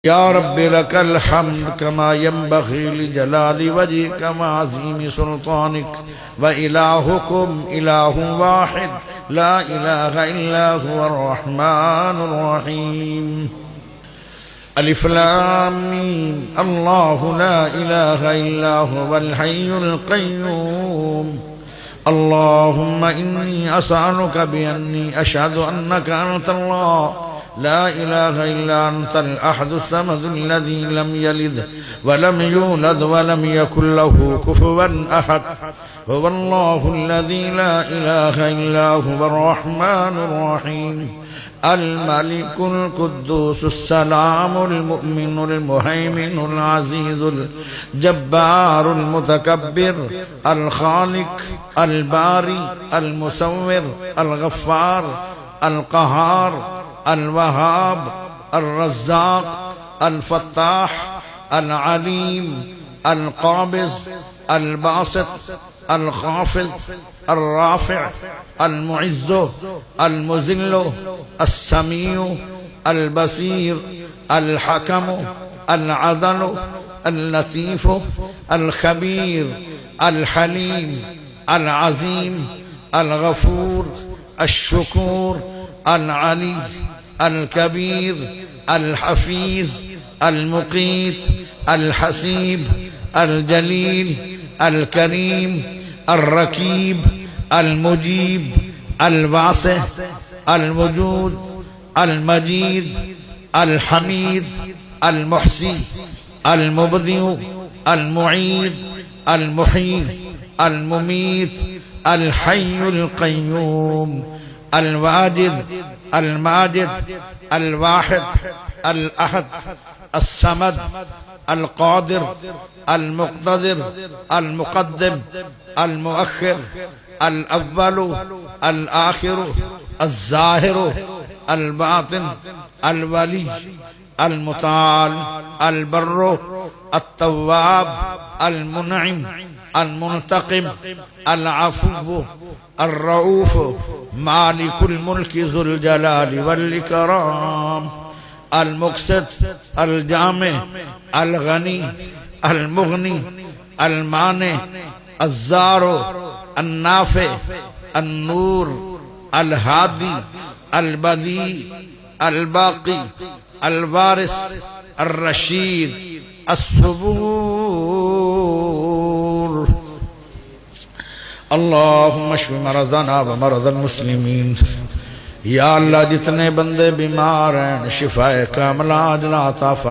يا رب لك الحمد كما ينبغي لجلال وجهك وعظيم سلطانك، وإلهكم إله واحد لا إله إلا هو الرحمن الرحيم. ألف لام ميم. الله لا إله إلا هو الحي القيوم. اللهم إني أسألك بأني أشهد أنك أنت الله لا إله إلا أنت الأحد الصمد الذي لم يلد ولم يولد ولم يكن له كفوا أحد. هو الله الذي لا إله إلا هو الرحمن الرحيم. الملك القدوس السلام المؤمن المهيمن العزيز الجبار المتكبر الخالق الباري المصور الغفار القهار الوهاب الرزاق الفتاح العليم القابض الباسط الخافض الرافع المعز المذل السميع البصير الحكم العدل اللطيف الخبير الحليم العظيم الغفور الشكور العلي الكبير الحفيظ المقيت الحسيب الجليل الكريم الركيب المجيب الواسع الوجود المجيد الحميد المحصي المبدئ المعيد المحيي المميت الحي القيوم الواجد الماجد الواحد الأحد الصمد القادر المقتدر المقدم المؤخر الأول الآخر الظاهر الباطن الولي المتعال البر التواب المنعم المنتقم العفو الرؤوف مالك الملك ذو الجلال والإكرام المقسط الجامع الغني المغني المانع الزار النافع النور الهادي البديع الباقي الوارث الرشيد الصبور. اللهم اشف مرضنا ومرضى المسلمين. یا اللہ جتنے بندے بیمار ہیں شفائے کاملہ عاجلہ عطا فرما.